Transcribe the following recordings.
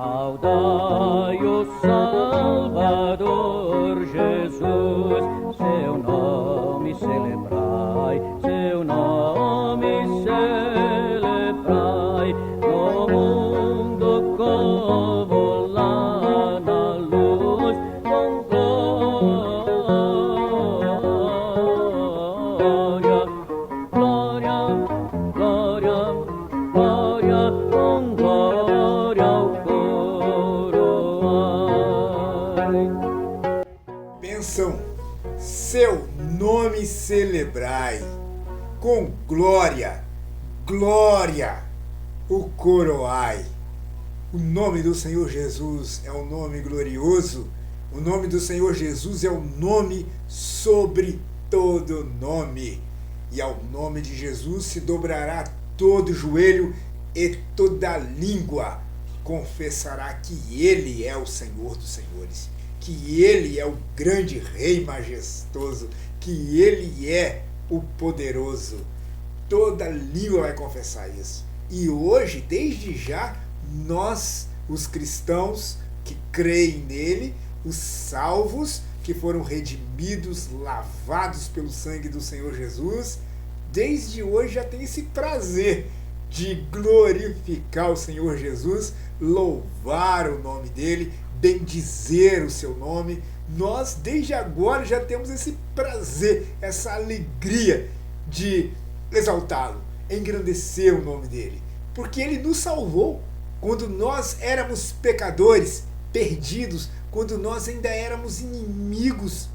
Saudai o Salvador Jesus, seu nome celebrai, seu nome celebrai, no mundo como lá na luz, com glória, glória, glória, glória, com glória ao coroai. Bênção, seu nome celebrai, com glória, glória, o coroai. O nome do Senhor Jesus é um nome glorioso, o nome do Senhor Jesus é o nome sobre todo nome. E ao nome de Jesus se dobrará todo joelho e toda língua confessará que Ele é o Senhor dos Senhores, que Ele é o grande Rei majestoso, que Ele é o poderoso. Toda língua vai confessar isso. E hoje, desde já, nós, os cristãos que creem nele, os salvos, que foram redimidos, lavados pelo sangue do Senhor Jesus, desde hoje já tem esse prazer de glorificar o Senhor Jesus, louvar o nome dele, bendizer o seu nome. Nós, desde agora, já temos esse prazer, essa alegria de exaltá-lo, engrandecer o nome dele, porque ele nos salvou quando nós éramos pecadores, perdidos, quando nós ainda éramos inimigos.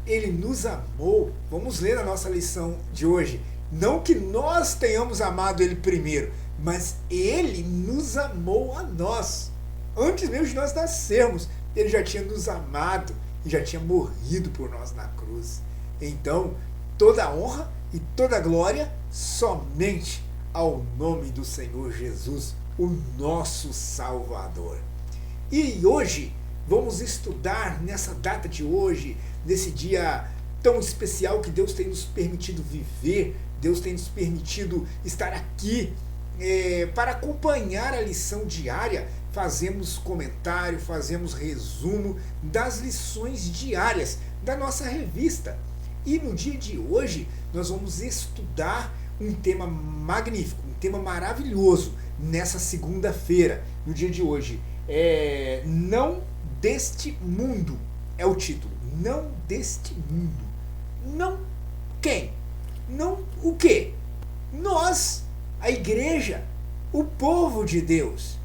Ele nos amou. Vamos ler a nossa lição de hoje. Não que nós tenhamos amado ele primeiro, mas ele nos amou a nós. Antes mesmo de nós nascermos, ele já tinha nos amado e já tinha morrido por nós na cruz. Então, toda a honra e toda a glória somente ao nome do Senhor Jesus, o nosso Salvador. E hoje vamos estudar, nessa data de hoje, nesse dia tão especial que Deus tem nos permitido viver, Deus tem nos permitido estar aqui para acompanhar a lição diária. Fazemos comentário, fazemos resumo das lições diárias da nossa revista. E no dia de hoje nós vamos estudar um tema magnífico, um tema maravilhoso nessa segunda-feira, no dia de hoje. Não deste mundo é o título. Não deste mundo. Não quem? Não o quê? Nós, a igreja, o povo de Deus,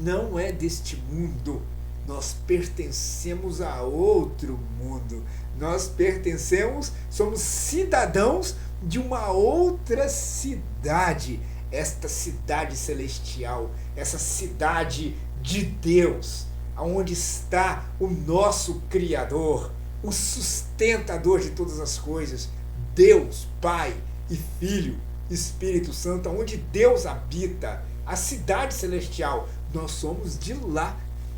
não é deste mundo. Nós pertencemos a outro mundo. Nós pertencemos, somos cidadãos de uma outra cidade. Esta cidade celestial, essa cidade de Deus, onde está o nosso Criador, o sustentador de todas as coisas, Deus, Pai e Filho, Espírito Santo, onde Deus habita, a cidade celestial. Nós somos de lá,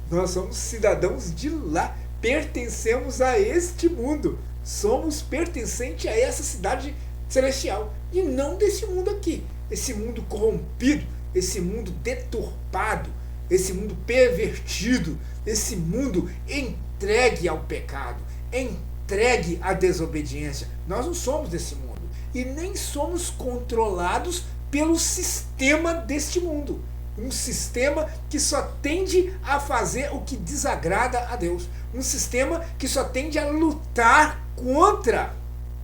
nós somos cidadãos de lá, pertencemos a este mundo, somos pertencentes a essa cidade celestial e não desse mundo aqui, esse mundo corrompido, esse mundo deturpado, esse mundo pervertido, esse mundo entregue ao pecado, entregue à desobediência. Nós não somos desse mundo e nem somos controlados pelo sistema deste mundo. Um sistema que só tende a fazer o que desagrada a Deus. Um sistema que só tende a lutar contra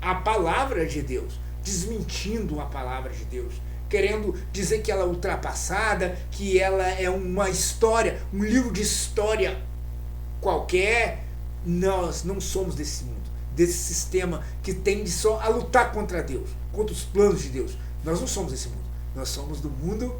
a palavra de Deus, desmentindo a palavra de Deus, querendo dizer que ela é ultrapassada, que ela é uma história, um livro de história qualquer. Nós não somos desse mundo, desse sistema que tende só a lutar contra Deus, contra os planos de Deus. Nós não somos desse mundo, nós somos do mundo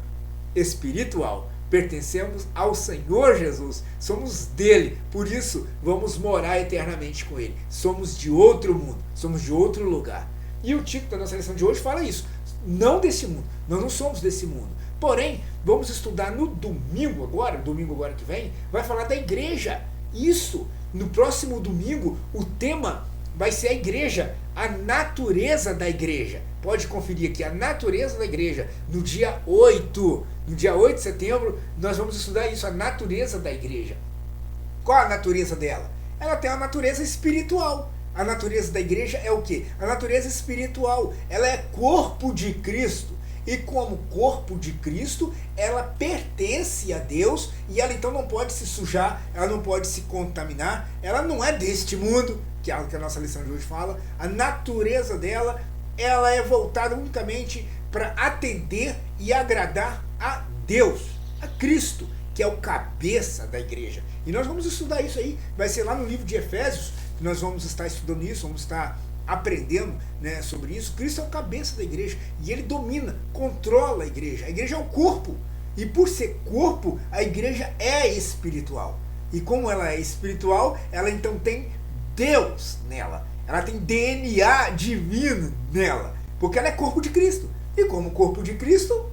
espiritual, pertencemos ao Senhor Jesus, somos dele, por isso vamos morar eternamente com ele. Somos de outro mundo, somos de outro lugar. E o título da nossa lição de hoje fala isso, não desse mundo, nós não somos desse mundo. Porém, vamos estudar no domingo agora que vem, vai falar da igreja. Isso, no próximo domingo, o tema vai ser a igreja, a natureza da igreja. Pode conferir aqui, a natureza da igreja. No dia 8 de setembro, nós vamos estudar isso, a natureza da igreja. Qual a natureza dela? Ela tem uma natureza espiritual. A natureza da igreja é o quê? A natureza espiritual. Ela é corpo de Cristo. E como corpo de Cristo, ela pertence a Deus e ela então não pode se sujar, ela não pode se contaminar, ela não é deste mundo, que é algo que a nossa lição de hoje fala. A natureza dela, ela é voltada unicamente para atender e agradar a Deus, a Cristo, que é o cabeça da igreja. E nós vamos estudar isso aí, vai ser lá no livro de Efésios, que nós vamos estar estudando isso, vamos estar aprendendo, né, sobre isso. Cristo é o cabeça da igreja e ele domina, controla a igreja. A igreja é o corpo e por ser corpo, a igreja é espiritual. E como ela é espiritual, ela então tem Deus nela. Ela tem DNA divino nela, porque ela é corpo de Cristo. E como corpo de Cristo, o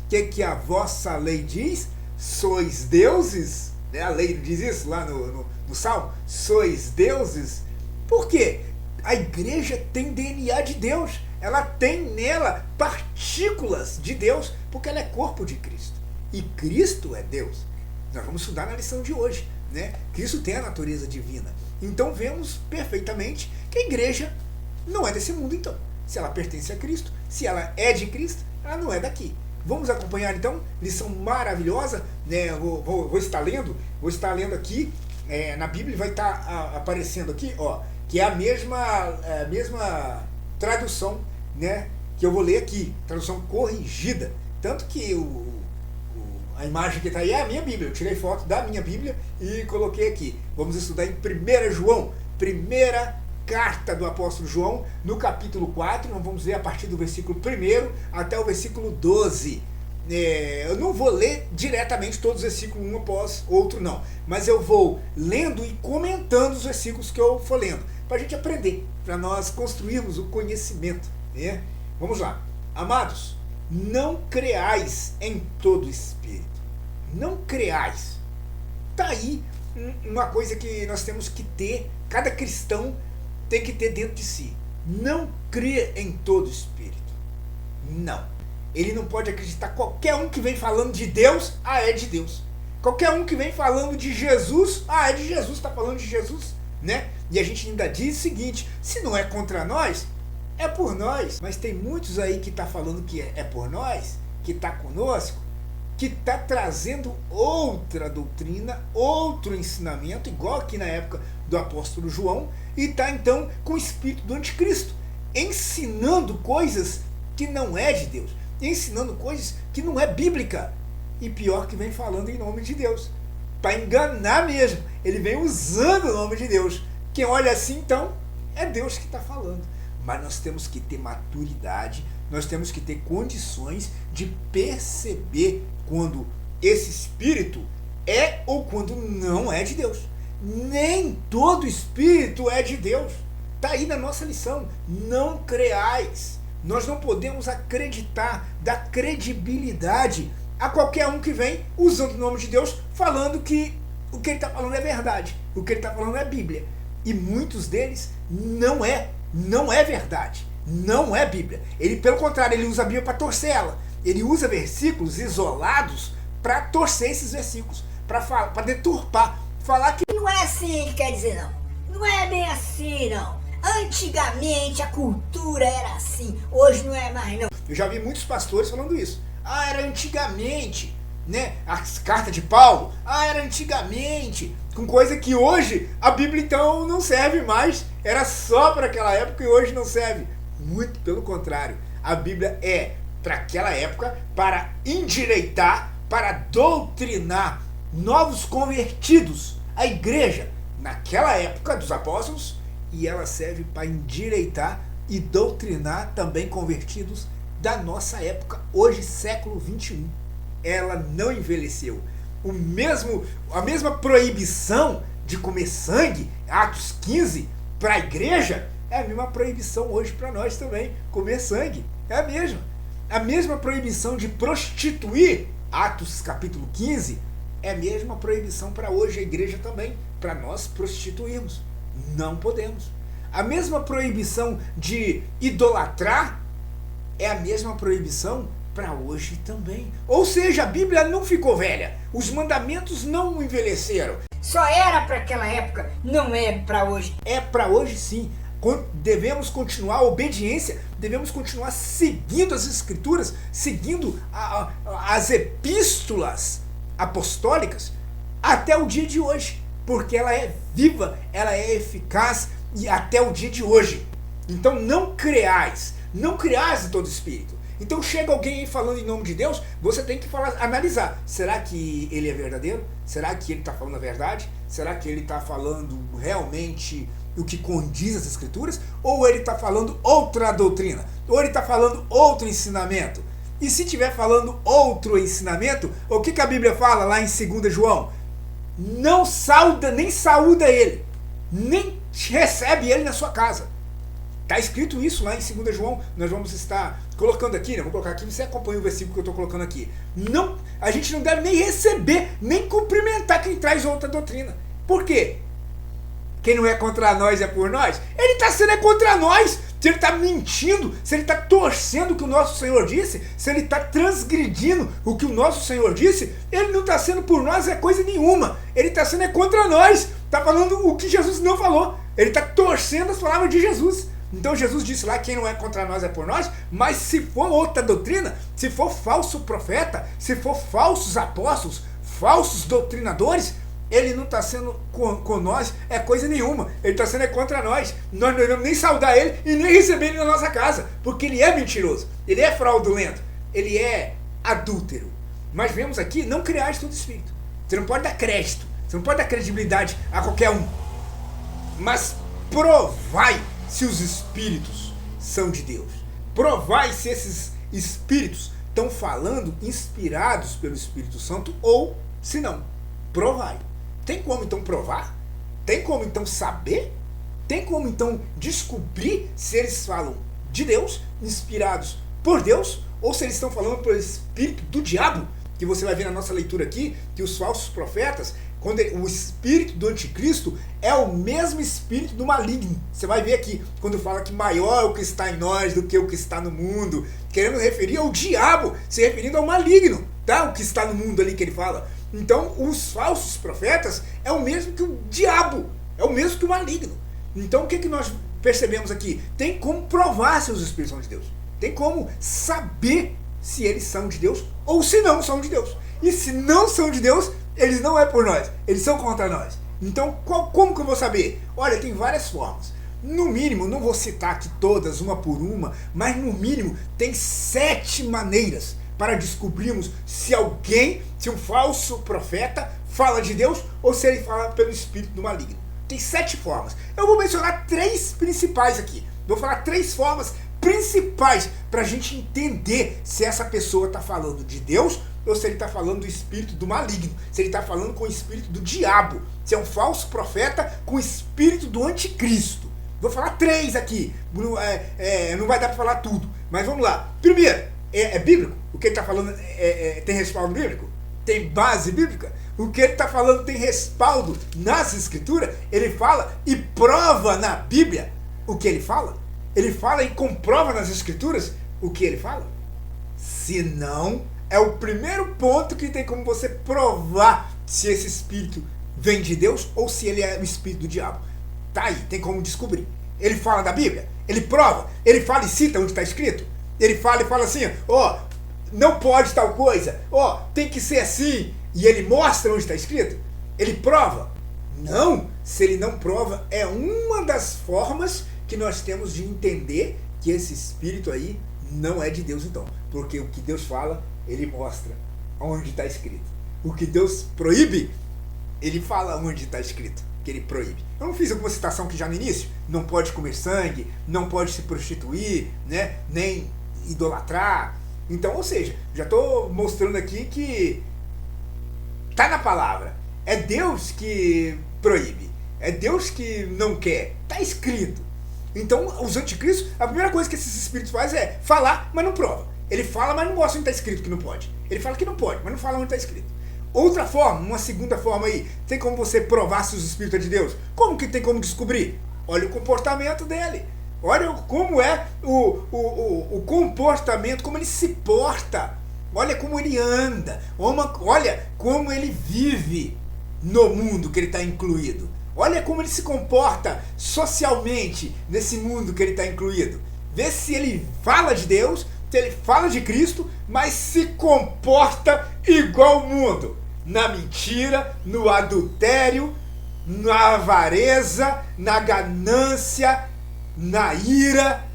que a vossa lei diz? Sois deuses. A lei diz isso lá no Salmo. Sois deuses. Por quê? A igreja tem DNA de Deus, ela tem nela partículas de Deus, porque ela é corpo de Cristo. E Cristo é Deus. Nós vamos estudar na lição de hoje, né? Cristo tem a natureza divina. Então vemos perfeitamente que a igreja não é desse mundo, então. Se ela pertence a Cristo, se ela é de Cristo, ela não é daqui. Vamos acompanhar então, lição maravilhosa, né? Vou estar lendo aqui, na Bíblia vai estar aparecendo aqui, ó, que é a mesma tradução, né, que eu vou ler aqui, tradução corrigida. Tanto que a imagem que está aí é a minha Bíblia. Eu tirei foto da minha Bíblia e coloquei aqui. Vamos estudar em 1 João, primeira carta do apóstolo João, no capítulo 4. Nós vamos ler a partir do versículo 1 até o versículo 12. Eu não vou ler diretamente todos os versículos um após outro, não. Mas eu vou lendo e comentando os versículos que eu for lendo, para a gente aprender, para nós construirmos o conhecimento, né? Vamos lá. Amados, não creais em todo espírito. Não creais. Está aí uma coisa que nós temos que ter, cada cristão tem que ter dentro de si. Não crê em todo espírito. Não. Ele não pode acreditar. Qualquer um que vem falando de Deus, é de Deus. Qualquer um que vem falando de Jesus, é de Jesus, está falando de Jesus, né? E a gente ainda diz o seguinte: se não é contra nós, é por nós. Mas tem muitos aí que está falando que é por nós, que está conosco, que está trazendo outra doutrina, outro ensinamento, igual aqui na época do apóstolo João, e está então com o espírito do anticristo, ensinando coisas que não é de Deus, ensinando coisas que não é bíblica, e pior que vem falando em nome de Deus, para enganar mesmo. Ele vem usando o nome de Deus. Quem olha assim, então, é Deus que está falando. Mas nós temos que ter maturidade, nós temos que ter condições de perceber quando esse espírito é ou quando não é de Deus. Nem todo espírito é de Deus. Está aí na nossa lição. Não creais. Nós não podemos acreditar, dar credibilidade a qualquer um que vem usando o nome de Deus, falando que o que ele está falando é verdade, o que ele está falando é Bíblia. E muitos deles não é verdade, não é Bíblia. Ele, pelo contrário, ele usa a Bíblia para torcer ela. Ele usa versículos isolados para torcer esses versículos, para deturpar, falar que não é assim que quer dizer, não. Não é bem assim, não. Antigamente a cultura era assim, hoje não é mais, não. Eu já vi muitos pastores falando isso. Era antigamente, né? As cartas de Paulo, era antigamente, com coisa que hoje a Bíblia então não serve mais. Era só para aquela época e hoje não serve. Muito pelo contrário. A Bíblia é para aquela época, para endireitar, para doutrinar novos convertidos, a igreja naquela época dos apóstolos, e ela serve para endireitar e doutrinar também convertidos da nossa época, hoje século 21. Ela não envelheceu. A mesma proibição de comer sangue, Atos 15, para a igreja, é a mesma proibição hoje para nós também, comer sangue. É a mesma. A mesma proibição de prostituir, Atos capítulo 15, é a mesma proibição para hoje a igreja também, para nós prostituirmos. Não podemos. A mesma proibição de idolatrar é a mesma proibição para hoje também. Ou seja, a Bíblia não ficou velha, os mandamentos não envelheceram. Só era para aquela época, não é para hoje. É para hoje sim. Devemos continuar a obediência, devemos continuar seguindo as Escrituras, seguindo as epístolas apostólicas até o dia de hoje, porque ela é viva, ela é eficaz e até o dia de hoje. Então não creais em todo espírito. Então chega alguém aí falando em nome de Deus, você tem que analisar, será que ele é verdadeiro? Será que ele está falando a verdade? Será que ele está falando realmente o que condiz as Escrituras? Ou ele está falando outra doutrina? Ou ele está falando outro ensinamento? E se estiver falando outro ensinamento, o que a Bíblia fala lá em 2 João? Não nem saúda ele, nem recebe ele na sua casa. Está escrito isso lá em 2 João, nós vamos estar colocando aqui, né? Vou colocar aqui, você acompanha o versículo que eu estou colocando aqui. Não, a gente não deve nem receber, nem cumprimentar quem traz outra doutrina. Por quê? Quem não é contra nós é por nós? Ele está sendo contra nós. Se ele está mentindo, se ele está torcendo o que o nosso Senhor disse, se ele está transgredindo o que o nosso Senhor disse, ele não está sendo por nós coisa nenhuma. Ele está sendo contra nós. Está falando o que Jesus não falou. Ele está torcendo as palavras de Jesus. Então Jesus disse lá, quem não é contra nós é por nós, mas se for outra doutrina, se for falso profeta, se for falsos apóstolos, falsos doutrinadores, ele não está sendo com nós coisa nenhuma, ele está sendo contra nós. Nós não devemos nem saudar ele e nem receber ele na nossa casa, porque ele é mentiroso, ele é fraudulento, ele é adúltero. Mas vemos aqui, não criar todo espírito. Você não pode dar crédito, você não pode dar credibilidade a qualquer um, mas provai se os espíritos são de Deus. Provai se esses espíritos estão falando inspirados pelo Espírito Santo ou se não. Provai. Tem como então provar? Tem como então saber? Tem como então descobrir se eles falam de Deus, inspirados por Deus, ou se eles estão falando pelo espírito do diabo? Que você vai ver na nossa leitura aqui, que os falsos profetas, o espírito do anticristo é o mesmo espírito do maligno. Você vai ver aqui, quando fala que maior é o que está em nós do que o que está no mundo, querendo referir ao diabo, se referindo ao maligno, tá? O que está no mundo ali que ele fala. Então, os falsos profetas é o mesmo que o diabo, é o mesmo que o maligno. Então, o que nós percebemos aqui? Tem como provar se os espíritos são de Deus. Tem como saber se eles são de Deus ou se não são de Deus. E se não são de Deus, eles não é por nós, eles são contra nós. Então, como que eu vou saber? Olha, tem várias formas. No mínimo, não vou citar aqui todas, uma por uma, mas no mínimo tem 7 maneiras para descobrirmos se um falso profeta fala de Deus ou se ele fala pelo espírito do maligno. Tem 7 formas. Eu vou mencionar 3 principais aqui. Vou falar 3 formas principais para a gente entender se essa pessoa está falando de Deus ou se ele está falando do espírito do maligno, se ele está falando com o espírito do diabo, se é um falso profeta com o espírito do anticristo. Vou falar 3 aqui, não vai dar para falar tudo, mas vamos lá. Primeiro, é bíblico? O que ele está falando tem respaldo bíblico? Tem base bíblica? O que ele está falando tem respaldo nas escrituras? Ele fala e prova na Bíblia o que ele fala? Ele fala e comprova nas escrituras o que ele fala? Se não, é o primeiro ponto que tem como você provar se esse espírito vem de Deus ou se ele é o espírito do diabo. Tá aí, tem como descobrir. Ele fala da Bíblia, ele prova, ele fala e cita onde está escrito. Ele fala e fala assim, não pode tal coisa, tem que ser assim. E ele mostra onde está escrito. Ele prova? Não, se ele não prova, é uma das formas que nós temos de entender que esse espírito aí não é de Deus então. Porque o que Deus fala, ele mostra onde está escrito. O que Deus proíbe, ele fala onde está escrito que ele proíbe. Eu não fiz alguma citação aqui já no início? Não pode comer sangue, não pode se prostituir, né? Nem idolatrar. Então, ou seja, já estou mostrando aqui que está na palavra. É Deus que proíbe. É Deus que não quer. Está escrito. Então, os anticristos, a primeira coisa que esses espíritos fazem é falar, mas não prova. Ele fala, mas não mostra onde está escrito que não pode. Ele fala que não pode, mas não fala onde está escrito. Outra forma, uma segunda forma aí, tem como você provar se os espíritos é de Deus? Como que tem como descobrir? Olha o comportamento dele. Olha como é o comportamento, como ele se porta. Olha como ele anda. Olha como ele vive no mundo que ele está incluído. Olha como ele se comporta socialmente nesse mundo que ele está incluído. Vê se ele fala de Deus, se ele fala de Cristo, mas se comporta igual o mundo. Na mentira, no adultério, na avareza, na ganância, na ira.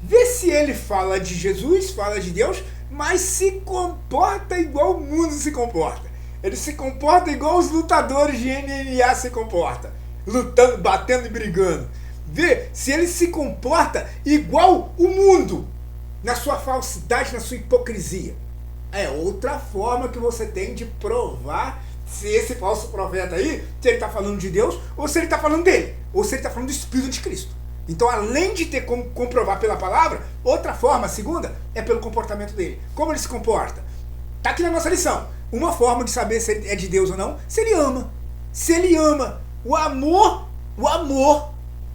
Vê se ele fala de Jesus, fala de Deus, mas se comporta igual o mundo se comporta. Ele se comporta igual os lutadores de MMA se comportam. Lutando, batendo e brigando. Vê se ele se comporta igual o mundo, na sua falsidade, na sua hipocrisia. É outra forma que você tem de provar se esse falso profeta aí, se ele está falando de Deus, ou se ele está falando dele, ou se ele está falando do Espírito de Cristo. Então, além de ter como comprovar pela palavra, outra forma, a segunda, é pelo comportamento dele. Como ele se comporta? Está aqui na nossa lição. Uma forma de saber se ele é de Deus ou não, se ele ama. Se ele ama. O amor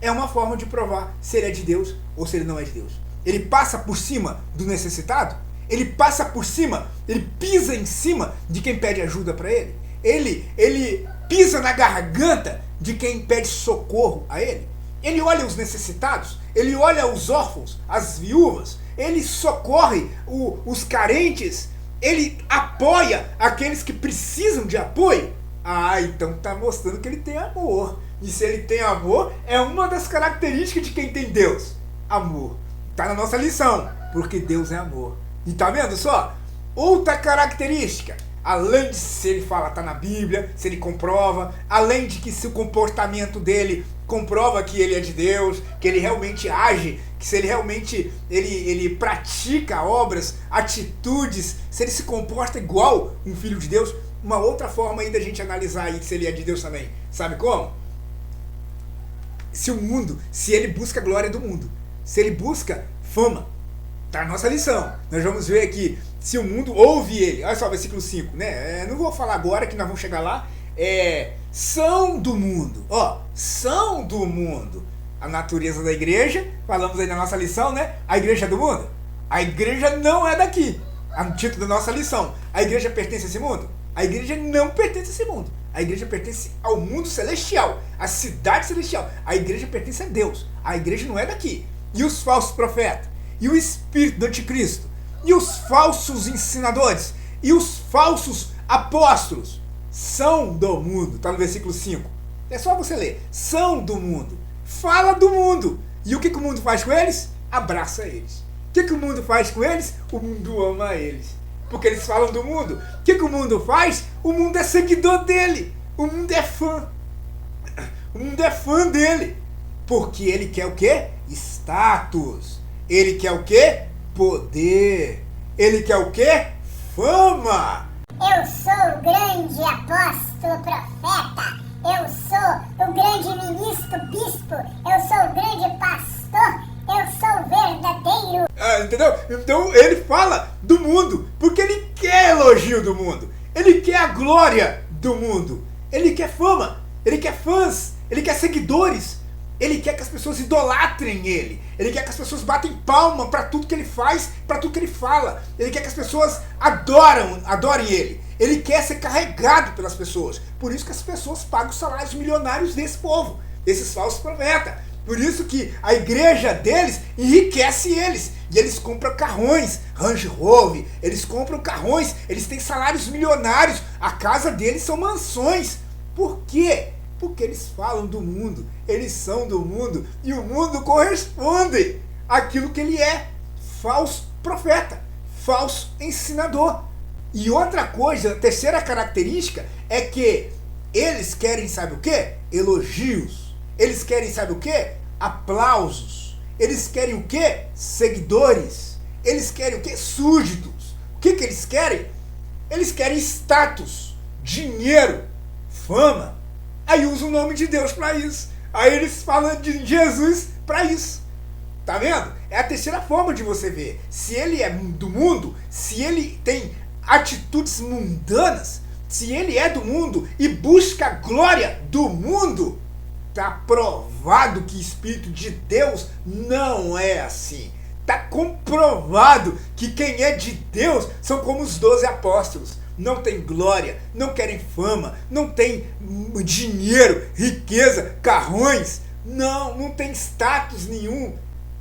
é uma forma de provar se ele é de Deus ou se ele não é de Deus. Ele passa por cima do necessitado, ele passa por cima, ele pisa em cima de quem pede ajuda para ele, ele pisa na garganta de quem pede socorro a ele. Ele olha os necessitados, ele olha os órfãos, as viúvas, ele socorre os carentes, ele apoia aqueles que precisam de apoio. Ah, então tá mostrando que ele tem amor. E se ele tem amor, é uma das características de quem tem Deus. Amor. Tá na nossa lição, porque Deus é amor. E tá vendo só? Outra característica, além de se ele fala, tá na Bíblia, se ele comprova, além de que se o comportamento dele comprova que ele é de Deus, que ele realmente age, que se ele realmente ele pratica obras, atitudes, se ele se comporta igual um filho de Deus. Uma outra forma ainda a gente analisar aí se ele é de Deus também. Sabe como? Se ele busca a glória do mundo, se ele busca fama, tá na nossa lição. Nós vamos ver aqui, se o mundo ouve ele. Olha só, versículo 5, né? Não vou falar agora que nós vamos chegar lá. São do mundo, são do mundo. A natureza da igreja, falamos aí na nossa lição, né? A igreja é do mundo? A igreja não é daqui. No título da nossa lição, a igreja pertence a esse mundo? A igreja não pertence a esse mundo. A igreja pertence ao mundo celestial, à cidade celestial. A igreja pertence a Deus. A igreja não é daqui. E os falsos profetas? E o espírito do anticristo? E os falsos ensinadores? E os falsos apóstolos? São do mundo. Está no versículo 5. É só você ler. São do mundo. Fala do mundo. E o que o mundo faz com eles? Abraça eles. O que o mundo faz com eles? O mundo ama eles. Porque eles falam do mundo. O que o mundo faz? O mundo é seguidor dele. O mundo é fã. O mundo é fã dele. Porque ele quer o quê? Status. Ele quer o quê? Poder. Ele quer o quê? Fama. Eu sou o grande apóstolo profeta. Eu sou o grande ministro bispo. Eu sou o grande pastor. Eu sou o verdadeiro. Entendeu? Então ele fala do mundo, porque ele quer elogio do mundo. Ele quer a glória do mundo. Ele quer fama. Ele quer fãs. Ele quer seguidores. Ele quer que as pessoas idolatrem ele. Ele quer que as pessoas batem palma para tudo que ele faz, para tudo que ele fala. Ele quer que as pessoas adorem ele. Ele quer ser carregado pelas pessoas. Por isso que as pessoas pagam os salários milionários desse povo, desses falsos profetas. Por isso que a igreja deles enriquece eles. E eles compram carrões, Range Rover, eles compram carrões, eles têm salários milionários. A casa deles são mansões. Por quê? Porque eles falam do mundo, eles são do mundo, e o mundo corresponde àquilo que ele é. Falso profeta, falso ensinador. E outra coisa, a terceira característica, é que eles querem, sabe o quê? Elogios. Eles querem, sabe o quê? Aplausos. Eles querem o quê? Seguidores. Eles querem o quê? Súditos. O que eles querem? Eles querem status, dinheiro, fama. Aí usa o nome de Deus para isso. Aí eles falam de Jesus para isso. Tá vendo? É a terceira forma de você ver. Se ele é do mundo, se ele tem atitudes mundanas, se ele é do mundo e busca a glória do mundo, Está provado que Espírito de Deus não é assim. Está comprovado que quem é de Deus são como os 12 apóstolos. Não tem glória, não querem fama, não tem dinheiro, riqueza, carrões. Não tem status nenhum.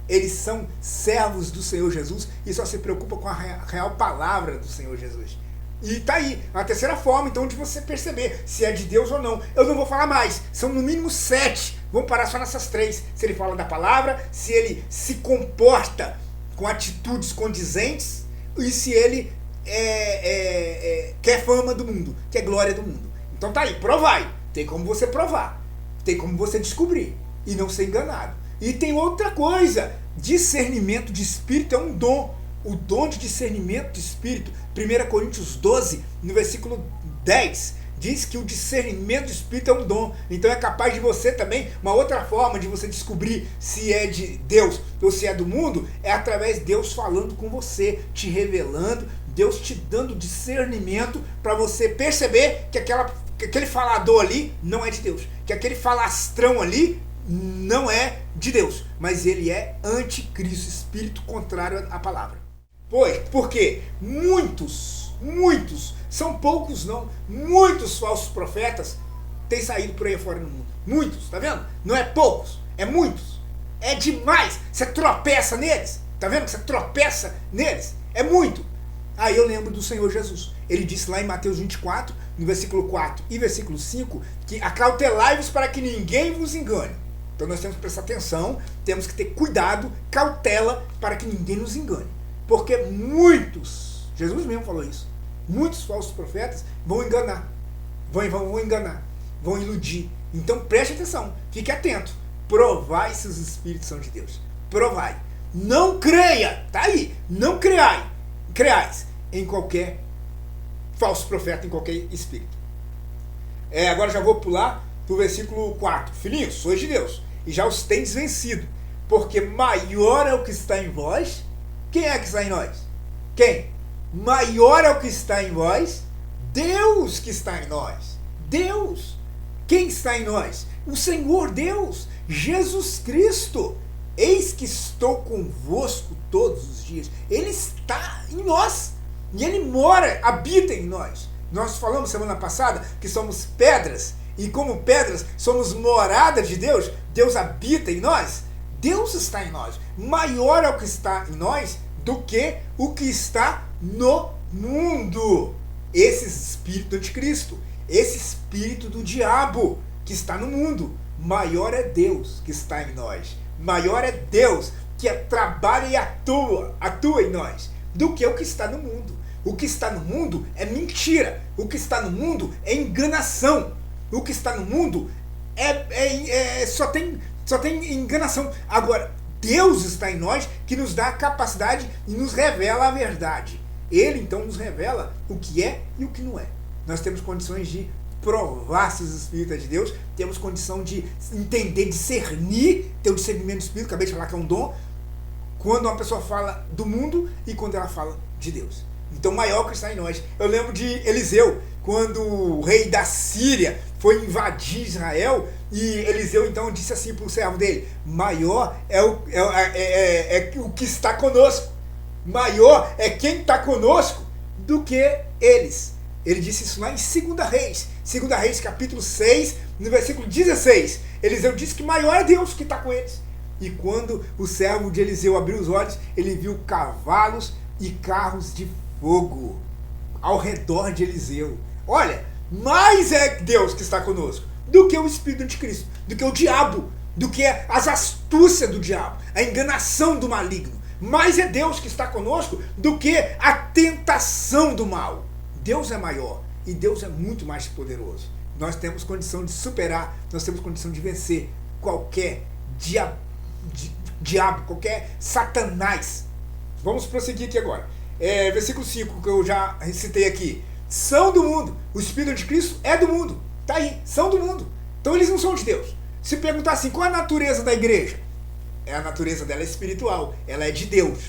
Eles são servos do Senhor Jesus e só se preocupam com a real palavra do Senhor Jesus. E tá aí, a terceira forma, então, de você perceber se é de Deus ou não. Eu não vou falar mais, são no mínimo 7. Vamos parar só nessas 3. Se ele fala da palavra, se ele se comporta com atitudes condizentes e se ele quer fama do mundo, quer glória do mundo. Então tá aí, provai. Tem como você provar, tem como você descobrir e não ser enganado. E tem outra coisa, discernimento de espírito é um dom. O dom de discernimento de espírito, 1 Coríntios 12, no versículo 10, diz que o discernimento de espírito é um dom. Então é capaz de você também, uma outra forma de você descobrir se é de Deus ou se é do mundo, é através de Deus falando com você, te revelando, Deus te dando discernimento para você perceber que aquele falador ali não é de Deus, que aquele falastrão ali não é de Deus, mas ele é anticristo, espírito contrário à palavra. Pois, porque muitos, são poucos não, muitos falsos profetas têm saído por aí fora no mundo. Muitos, tá vendo? Não é poucos, é muitos. É demais, você tropeça neles, tá vendo que você tropeça neles? É muito. Aí eu lembro do Senhor Jesus. Ele disse lá em Mateus 24, no versículo 4 e versículo 5, que acautelai-vos para que ninguém vos engane. Então nós temos que prestar atenção, temos que ter cuidado, cautela, para que ninguém nos engane. Porque muitos, Jesus mesmo falou isso, muitos falsos profetas vão enganar, vão enganar, vão iludir. Então preste atenção, fique atento, provai se os espíritos são de Deus, provai. Não creia, tá aí, não creais em qualquer falso profeta, em qualquer espírito. Agora já vou pular para o versículo 4. Filhinhos, sois de Deus, e já os tendes vencido, porque maior é o que está em vós. Quem é que está em nós? Quem? Maior é o que está em vós, Deus que está em nós. Deus. Quem está em nós? O Senhor Deus, Jesus Cristo. Eis que estou convosco todos os dias. Ele está em nós. E Ele mora, habita em nós. Nós falamos semana passada que somos pedras. E como pedras, somos morada de Deus. Deus habita em nós. Deus está em nós. Maior é o que está em nós do que o que está no mundo. Esse espírito anticristo, esse espírito do diabo que está no mundo. Maior é Deus que está em nós. Maior é Deus que trabalha e atua em nós, do que o que está no mundo. O que está no mundo é mentira. O que está no mundo é enganação. O que está no mundo só tem enganação. Agora, Deus está em nós, que nos dá a capacidade e nos revela a verdade. Ele, então, nos revela o que é e o que não é. Nós temos condições de provar se os espíritos é de Deus, temos condição de entender, discernir, ter o discernimento do espírito, acabei de falar que é um dom, quando uma pessoa fala do mundo e quando ela fala de Deus. Então, maior que está em nós. Eu lembro de Eliseu, quando o rei da Síria foi invadir Israel, e Eliseu então disse assim para o servo dele: maior é o que está conosco, maior é quem está conosco do que eles. Ele disse isso lá em 2 Reis capítulo 6, no versículo 16. Eliseu disse que maior é Deus que está com eles. E quando o servo de Eliseu abriu os olhos, ele viu cavalos e carros de fogo ao redor de Eliseu. Olha, mais é Deus que está conosco do que o espírito anticristo, do que o diabo, do que as astúcias do diabo, a enganação do maligno. Mais é Deus que está conosco do que a tentação do mal. Deus é maior e Deus é muito mais poderoso. Nós temos condição de superar, nós temos condição de vencer qualquer diabo, qualquer satanás. Vamos prosseguir aqui agora. Versículo 5, que eu já citei aqui. São do mundo. O espírito de Cristo é do mundo. Está aí, são do mundo. Então eles não são de Deus. Se perguntar assim, qual é a natureza da igreja? A natureza dela é espiritual, ela é de Deus.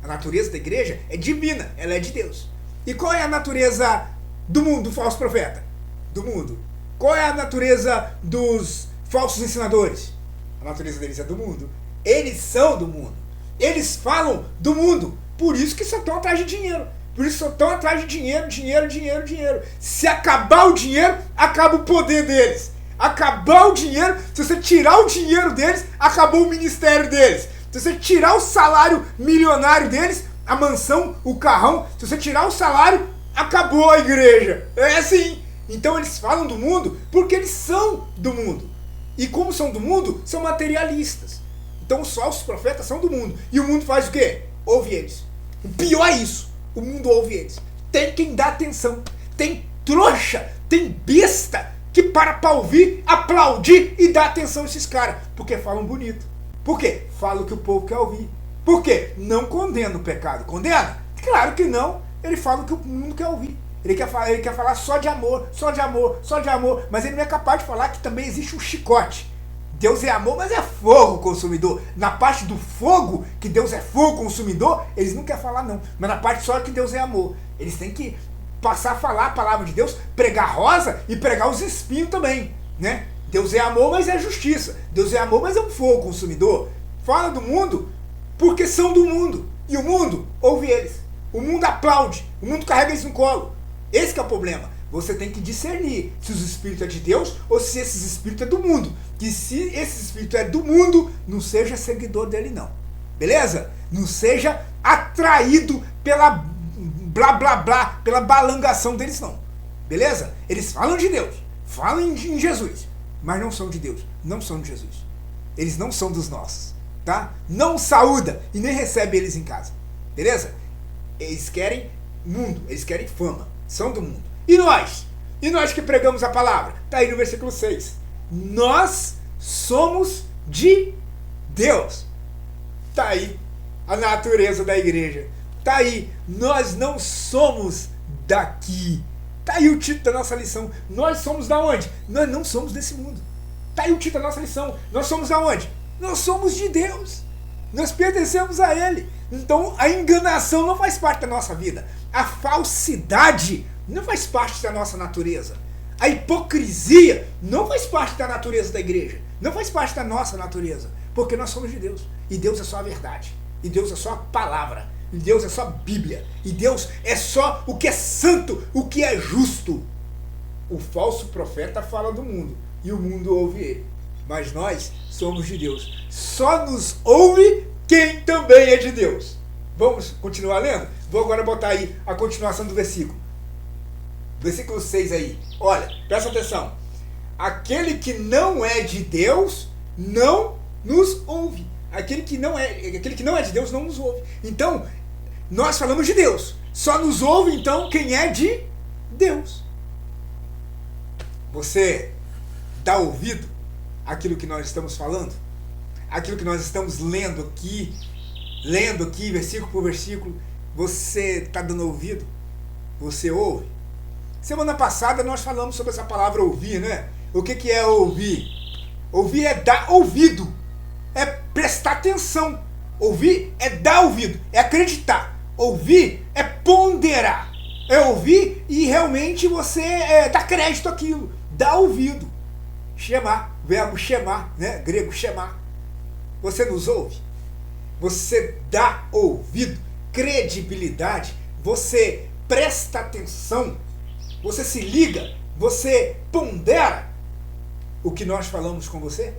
A natureza da igreja é divina, ela é de Deus. E qual é a natureza do mundo, do falso profeta? Do mundo. Qual é a natureza dos falsos ensinadores. A natureza deles é do mundo. Eles são do mundo. Eles falam do mundo. Por isso que só estão atrás de dinheiro. Por isso só estão atrás de dinheiro. Se acabar o dinheiro, acaba o poder deles. Acabar o dinheiro, se você tirar o dinheiro deles, acabou o ministério deles. Se você tirar o salário milionário deles, a mansão, o carrão, se você tirar o salário, acabou a igreja. É assim. Então eles falam do mundo porque eles são do mundo. E como são do mundo, são materialistas. Então os falsos profetas são do mundo. E o mundo faz o quê? Ouve eles. O pior é isso. O mundo ouve eles. Tem quem dá atenção. Tem trouxa, tem besta que para pra ouvir, aplaudir e dar atenção a esses caras. Porque falam bonito. Por quê? Falam o que o povo quer ouvir. Por quê? Não condena o pecado. Condena? Claro que não. Ele fala o que o mundo quer ouvir. Ele quer falar só de amor, mas ele não é capaz de falar que também existe um chicote. Deus é amor, mas é fogo consumidor. Na parte do fogo, que Deus é fogo consumidor, eles não querem falar não. Mas na parte só que Deus é amor. Eles têm que passar a falar a palavra de Deus, pregar rosa e pregar os espinhos também, né? Deus é amor, mas é justiça. Deus é amor, mas é um fogo consumidor. Fala do mundo porque são do mundo. E o mundo ouve eles. O mundo aplaude. O mundo carrega eles no colo. Esse que é o problema. Você tem que discernir se os espíritos é de Deus ou se esses espíritos é do mundo. Que se esse espírito é do mundo, não seja seguidor dele não. Beleza? Não seja atraído pela blá blá blá, pela balangação deles não. Beleza? Eles falam de Deus, falam em Jesus, mas não são de Deus, não são de Jesus. Eles não são dos nossos, tá? Não saúda e nem recebe eles em casa. Beleza? Eles querem mundo, eles querem fama, são do mundo. E nós? E nós que pregamos a palavra? Está aí no versículo 6. Nós somos de Deus. Está aí a natureza da igreja. Está aí, nós não somos daqui. Está aí o título da nossa lição. Nós somos da onde? Nós não somos desse mundo. Está aí o título da nossa lição. Nós somos da onde? Nós somos de Deus. Nós pertencemos a Ele. Então a enganação não faz parte da nossa vida. A falsidade não faz parte da nossa natureza. A hipocrisia não faz parte da natureza da igreja. Não faz parte da nossa natureza. Porque nós somos de Deus. E Deus é só a verdade. E Deus é só a palavra. E Deus é só a Bíblia. E Deus é só o que é santo, o que é justo. O falso profeta fala do mundo. E o mundo ouve ele. Mas nós somos de Deus. Só nos ouve quem também é de Deus. Vamos continuar lendo? Vou agora botar aí a continuação do versículo. Versículo 6 aí. Olha, presta atenção. Aquele que não é de Deus não nos ouve. Aquele que não é de Deus não nos ouve. Então, nós falamos de Deus. Só nos ouve, então, quem é de Deus. Você dá ouvido àquilo que nós estamos falando? Aquilo que nós estamos lendo aqui, versículo por versículo. Você está dando ouvido? Você ouve? Semana passada nós falamos sobre essa palavra ouvir, né? O que é ouvir? Ouvir é dar ouvido. É prestar atenção. Ouvir é dar ouvido. É acreditar. Ouvir é ponderar. É ouvir e realmente você dá crédito àquilo. Dá ouvido. Chamar. Verbo chamar, né? Grego chamar. Você nos ouve? Você dá ouvido. Credibilidade. Você presta atenção. Você se liga, você pondera o que nós falamos com você.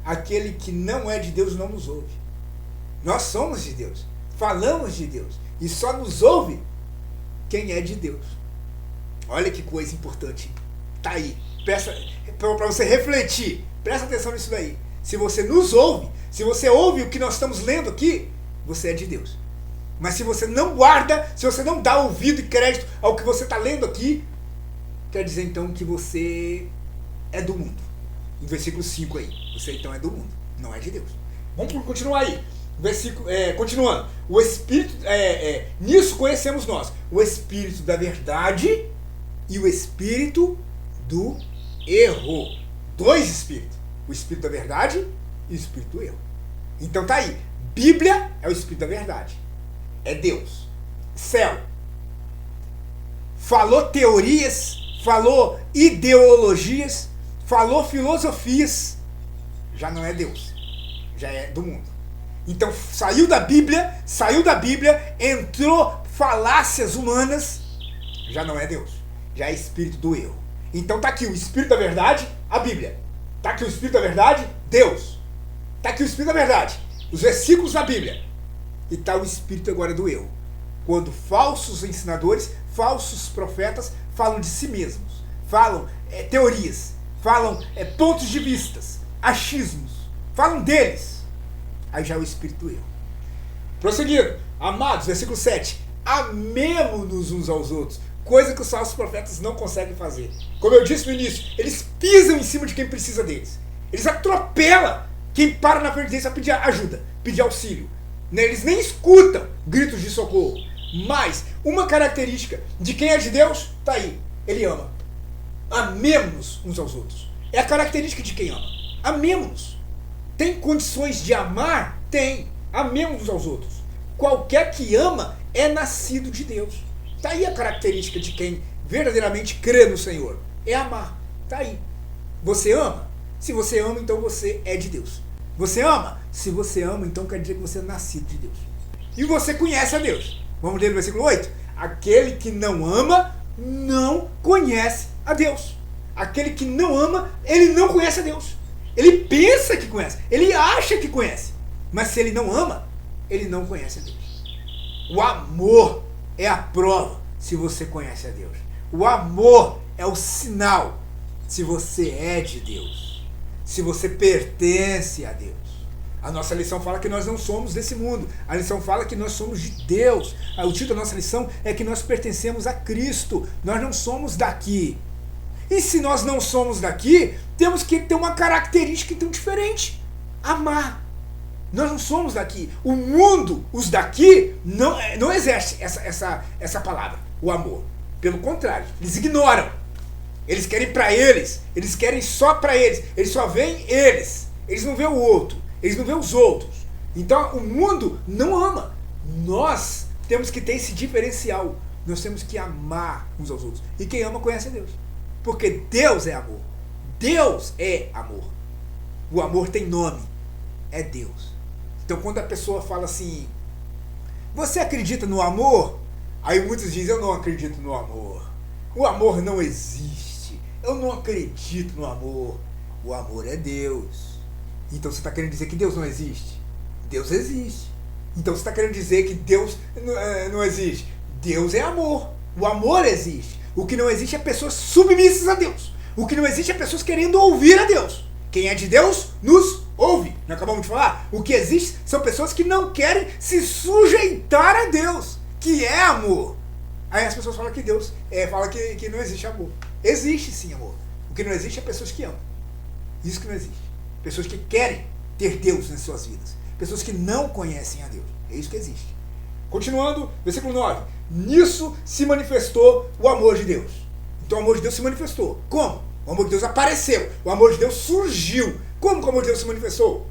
Aquele que não é de Deus não nos ouve. Nós somos de Deus, falamos de Deus e só nos ouve quem é de Deus. Olha que coisa importante. Tá aí, para você refletir, presta atenção nisso daí. Se você nos ouve, se você ouve o que nós estamos lendo aqui, você é de Deus. Mas se você não guarda, se você não dá ouvido e crédito ao que você está lendo aqui, quer dizer então que você é do mundo. No versículo 5 aí. Você então é do mundo, não é de Deus. Vamos continuar aí. Versículo, continuando. O Espírito, nisso conhecemos nós. O Espírito da verdade e o Espírito do erro. Dois Espíritos. O Espírito da verdade e o Espírito do erro. Então tá aí. Bíblia é o Espírito da verdade. É Deus. Céu. Falou teorias, falou ideologias, falou filosofias, já não é Deus, já é do mundo. Então saiu da Bíblia, entrou falácias humanas, já não é Deus, já é espírito do erro. Então tá aqui o espírito da verdade, a Bíblia. Tá aqui o espírito da verdade, Deus. Tá aqui o espírito da verdade, os versículos da Bíblia. E tá o espírito agora do erro. Quando falsos ensinadores, falsos profetas falam de si mesmos, falam teorias, falam pontos de vistas, achismos, falam deles. Aí já é o espírito do erro. Prosseguindo, amados, versículo 7. Amemo-nos uns aos outros, coisa que os falsos profetas não conseguem fazer. Como eu disse no início, eles pisam em cima de quem precisa deles. Eles atropelam quem para na frente deles a pedir ajuda, pedir auxílio. Eles nem escutam gritos de socorro. Mas uma característica de quem é de Deus, tá aí, ele ama. Amemos uns aos outros. É a característica de quem ama. Amemos. Tem condições de amar? Tem. Amemos uns aos outros. Qualquer que ama é nascido de Deus. Tá aí a característica de quem verdadeiramente crê no Senhor. É amar. Tá aí. Você ama? Se você ama, então você é de Deus. Você ama? Se você ama, então quer dizer que você é nascido de Deus. E você conhece a Deus. Vamos ler no versículo 8. Aquele que não ama, não conhece a Deus. Aquele que não ama, ele não conhece a Deus. Ele pensa que conhece, ele acha que conhece. Mas se ele não ama, ele não conhece a Deus. O amor é a prova se você conhece a Deus. O amor é o sinal se você é de Deus. Se você pertence a Deus. A nossa lição fala que nós não somos desse mundo. A lição fala que nós somos de Deus. O título da nossa lição é que nós pertencemos a Cristo. Nós não somos daqui. E se nós não somos daqui, temos que ter uma característica então diferente. Amar. Nós não somos daqui. O mundo, os daqui, não exerce essa palavra, o amor. Pelo contrário, eles ignoram. Eles querem para eles. Eles querem só para eles. Eles só veem eles. Eles não veem o outro. Eles não veem os outros. Então o mundo não ama. Nós temos que ter esse diferencial. Nós temos que amar uns aos outros. E quem ama conhece a Deus. Porque Deus é amor. Deus é amor. O amor tem nome. É Deus. Então quando a pessoa fala assim, você acredita no amor? Aí muitos dizem, eu não acredito no amor. O amor não existe. Eu não acredito no amor. O amor é Deus. Então você está querendo dizer que Deus não existe? Deus existe. Então você está querendo dizer que Deus não existe? Deus é amor. O amor existe. O que não existe é pessoas submissas a Deus. O que não existe é pessoas querendo ouvir a Deus. Quem é de Deus, nos ouve. Não acabamos de falar? O que existe são pessoas que não querem se sujeitar a Deus, que é amor. Aí as pessoas falam que Deus fala que não existe amor. Existe sim amor. O que não existe é pessoas que amam. Isso que não existe. Pessoas que querem ter Deus nas suas vidas. Pessoas que não conhecem a Deus. É isso que existe. Continuando, versículo 9. Nisso se manifestou o amor de Deus. Então o amor de Deus se manifestou. Como? O amor de Deus apareceu. O amor de Deus surgiu. Como que o amor de Deus se manifestou?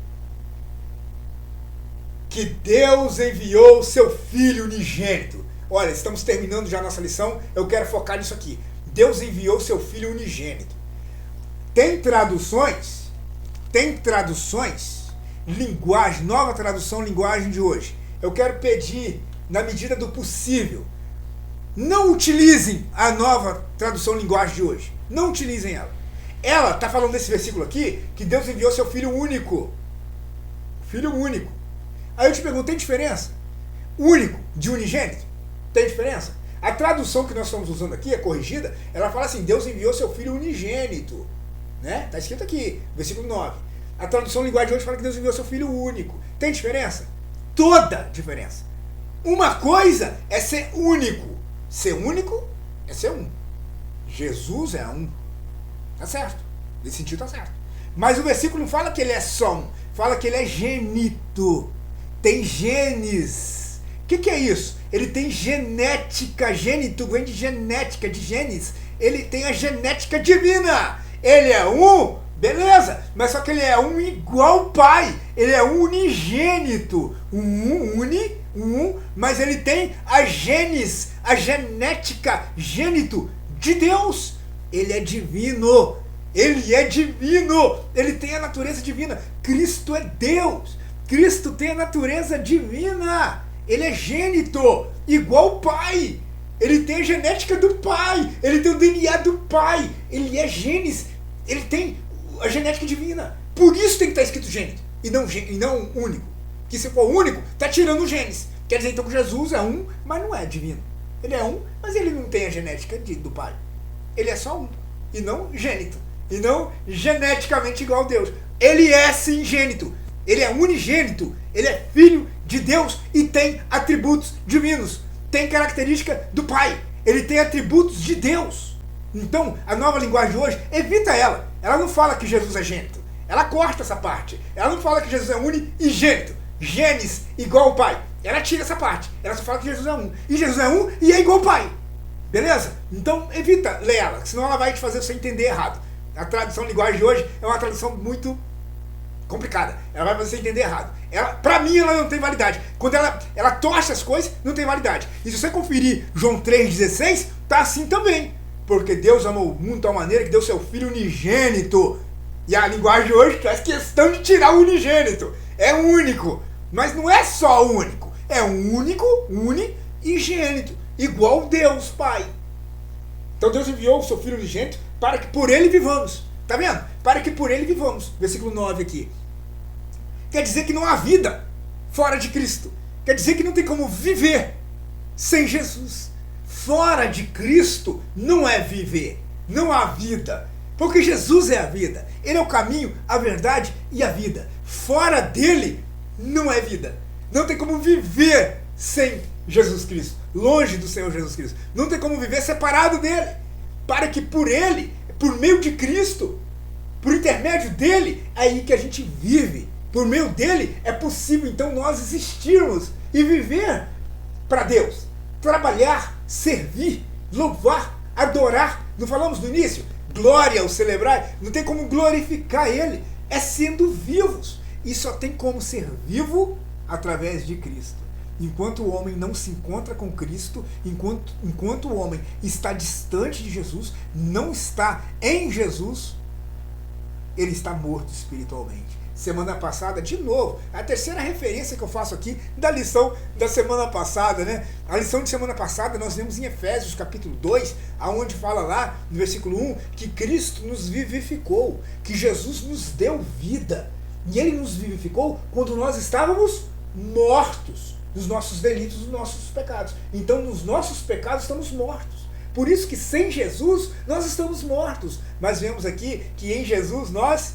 Que Deus enviou o seu Filho unigênito. Olha, estamos terminando já a nossa lição. Eu quero focar nisso aqui. Deus enviou o seu Filho unigênito. Tem traduções, linguagem, nova tradução, linguagem de hoje. Eu quero pedir, na medida do possível, não utilizem a nova tradução linguagem de hoje. Não utilizem ela. Ela está falando nesse versículo aqui que Deus enviou seu Filho único. Filho único. Aí eu te pergunto, tem diferença? Único de unigênito? Tem diferença? A tradução que nós estamos usando aqui, é corrigida, ela fala assim, Deus enviou seu Filho unigênito. Né? Está escrito aqui, versículo 9. A tradução linguagem de hoje fala que Deus enviou seu Filho único. Tem diferença? Toda diferença. Uma coisa é ser único. Ser único é ser um. Jesus é um. Tá certo. Nesse sentido tá certo. Mas o versículo não fala que ele é só um. Fala que ele é gênito. Tem genes. O que é isso? Ele tem genética. Gênito vem de genética, de genes. Ele tem a genética divina. Ele é um, beleza, mas só que ele é um igual ao Pai. Ele é um unigênito. Mas ele tem a genes, a genética, gênito de Deus. Ele é divino. Ele é divino. Ele tem a natureza divina. Cristo é Deus. Cristo tem a natureza divina. Ele é gênito, igual o Pai. Ele tem a genética do Pai. Ele tem o DNA do Pai. Ele é genes. Ele tem a genética divina. Por isso tem que estar escrito gênito e não único. Que se for único, está tirando os genes. Quer dizer então que Jesus é um, mas não é divino. Ele é um, mas ele não tem a genética do Pai. Ele é só um, e não gênito. E não geneticamente igual a Deus. Ele é sim gênito. Ele é unigênito. Ele é filho de Deus e tem atributos divinos. Tem característica do Pai. Ele tem atributos de Deus. Então, a nova linguagem de hoje, evita ela. Ela não fala que Jesus é gênito. Ela corta essa parte. Ela não fala que Jesus é unigênito. Genes igual ao Pai. Ela tira essa parte. Ela só fala que Jesus é um. E Jesus é um e é igual ao Pai. Beleza? Então, evita ler ela. Senão ela vai te fazer você entender errado. A tradução linguagem de hoje é uma tradução muito complicada. Ela vai fazer você entender errado. Pra mim, ela não tem validade. Quando ela torce as coisas, não tem validade. E se você conferir João 3,16, tá assim também. Porque Deus amou o mundo de tal maneira que deu seu Filho unigênito. E a linguagem de hoje faz questão de tirar o unigênito. É único. Mas não é só único. É um único, unigênito. Igual Deus, Pai. Então Deus enviou o seu Filho unigênito para que por ele vivamos. Tá vendo? Para que por ele vivamos. Versículo 9 aqui. Quer dizer que não há vida fora de Cristo. Quer dizer que não tem como viver sem Jesus. Fora de Cristo não é viver. Não há vida. Porque Jesus é a vida. Ele é o caminho, a verdade e a vida. Fora dele não é vida. Não tem como viver sem Jesus Cristo. Longe do Senhor Jesus Cristo. Não tem como viver separado dele. Para que por ele, por meio de Cristo, por intermédio dele, é aí que a gente vive. Por meio dele é possível então nós existirmos e viver para Deus. Trabalhar, servir, louvar, adorar. Não falamos no início? Glória ao celebrar. Não tem como glorificar ele. É sendo vivos. E só tem como ser vivo através de Cristo. Enquanto o homem não se encontra com Cristo, enquanto o homem está distante de Jesus, não está em Jesus, ele está morto espiritualmente. Semana passada, de novo, a terceira referência que eu faço aqui da lição da semana passada, né? A lição de semana passada nós vemos em Efésios capítulo 2, aonde fala lá no versículo 1 que Cristo nos vivificou, que Jesus nos deu vida. E ele nos vivificou quando nós estávamos mortos nos nossos delitos, nos nossos pecados. Então, nos nossos pecados estamos mortos. Por isso que sem Jesus nós estamos mortos. Mas vemos aqui que em Jesus nós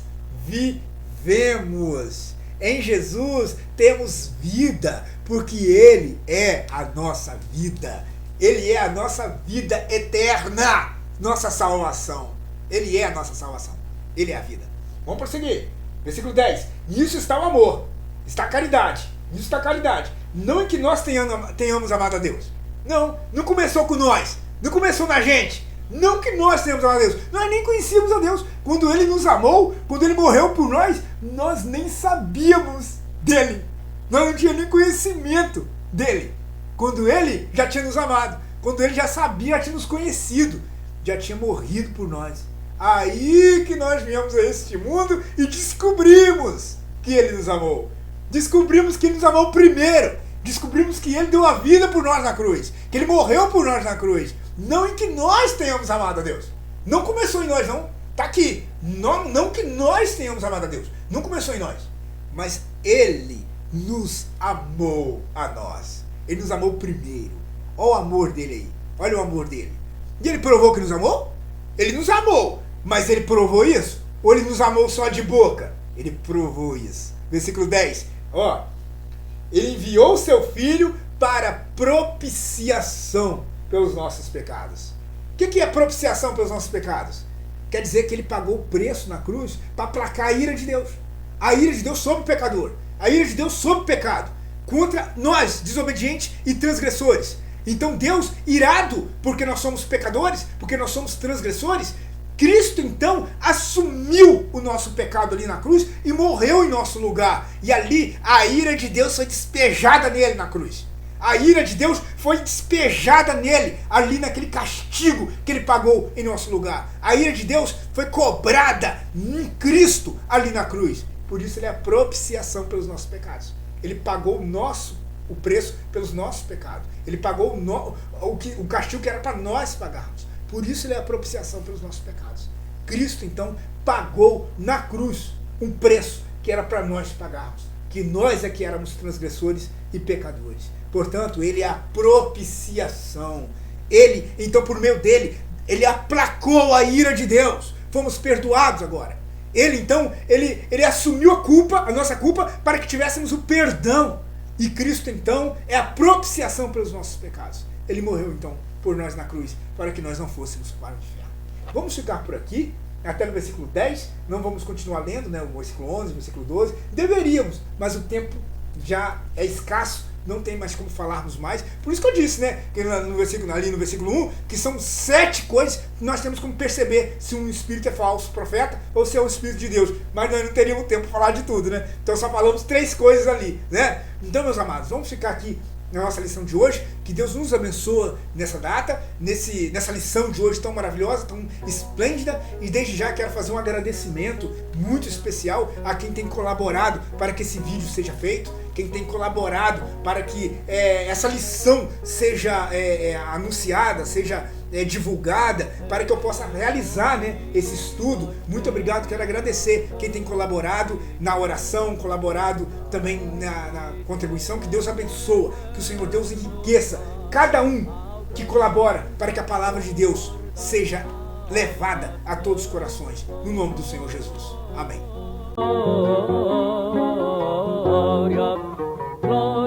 vivemos. Em Jesus temos vida, porque Ele é a nossa vida. Ele é a nossa vida eterna, nossa salvação. Ele é a nossa salvação. Ele é a vida. Vamos prosseguir. Versículo 10. Nisso está o amor, está a caridade. Nisso está a caridade. Não em que nós tenhamos amado a Deus. Não começou com nós. Não começou na gente. Não que nós tenhamos amado a Deus. Nós nem conhecíamos a Deus. Quando Ele nos amou, quando Ele morreu por nós, nós nem sabíamos dEle. Nós não tínhamos nem conhecimento dEle. Quando Ele já tinha nos amado. Quando Ele já sabia, já tinha nos conhecido. Já tinha morrido por nós. Aí que nós viemos a este mundo e descobrimos que Ele nos amou. Descobrimos que Ele nos amou primeiro. Descobrimos que Ele deu a vida por nós na cruz. Que Ele morreu por nós na cruz. Não em que nós tenhamos amado a Deus. Não começou em nós, não. Está aqui. Não que nós tenhamos amado a Deus. Não começou em nós. Mas Ele nos amou a nós. Ele nos amou primeiro. Olha o amor dele aí. Olha o amor dele. E Ele provou que nos amou? Ele nos amou. Mas Ele provou isso? Ou Ele nos amou só de boca? Ele provou isso. Versículo 10. Ó. Ele enviou o seu Filho para propiciação pelos nossos pecados. O que é propiciação pelos nossos pecados? Quer dizer que Ele pagou o preço na cruz para aplacar a ira de Deus. A ira de Deus sobre o pecador. A ira de Deus sobre o pecado. Contra nós, desobedientes e transgressores. Então Deus, irado, porque nós somos pecadores, porque nós somos transgressores, Cristo então assumiu o nosso pecado ali na cruz e morreu em nosso lugar. E ali a ira de Deus foi despejada nele na cruz. A ira de Deus foi despejada nele, ali naquele castigo que Ele pagou em nosso lugar. A ira de Deus foi cobrada em Cristo ali na cruz. Por isso ele é a propiciação pelos nossos pecados. Ele pagou o preço pelos nossos pecados. Ele pagou o castigo que era para nós pagarmos. Por isso ele é a propiciação pelos nossos pecados. Cristo, então, pagou na cruz um preço que era para nós pagarmos. Que nós é que éramos transgressores e pecadores. Portanto, ele é a propiciação. Ele, então, por meio dele, ele aplacou a ira de Deus. Fomos perdoados agora. Ele, então, ele assumiu a nossa culpa, para que tivéssemos o perdão. E Cristo, então, é a propiciação pelos nossos pecados. Ele morreu, então, por nós na cruz, para que nós não fôssemos para o inferno. Vamos ficar por aqui, até no versículo 10. Não vamos continuar lendo, né, o versículo 11, o versículo 12. Deveríamos, mas o tempo já é escasso. Não tem mais como falarmos mais. Por isso que eu disse, né, que ali no versículo 1, que são 7 coisas que nós temos como perceber se um espírito é falso profeta ou se é um espírito de Deus. Mas nós não teríamos tempo para falar de tudo, né? Então só falamos 3 coisas ali, né? Então, meus amados, vamos ficar aqui na nossa lição de hoje. Que Deus nos abençoe nessa data, nessa lição de hoje tão maravilhosa, tão esplêndida. E desde já quero fazer um agradecimento muito especial a quem tem colaborado para que esse vídeo seja feito, quem tem colaborado para que essa lição seja anunciada, seja divulgada, para que eu possa realizar, né, esse estudo. Muito obrigado, quero agradecer quem tem colaborado na oração, colaborado também na contribuição. Que Deus abençoe, que o Senhor Deus enriqueça cada um que colabora para que a palavra de Deus seja levada a todos os corações, no nome do Senhor Jesus. Amém. Gloria, gloria.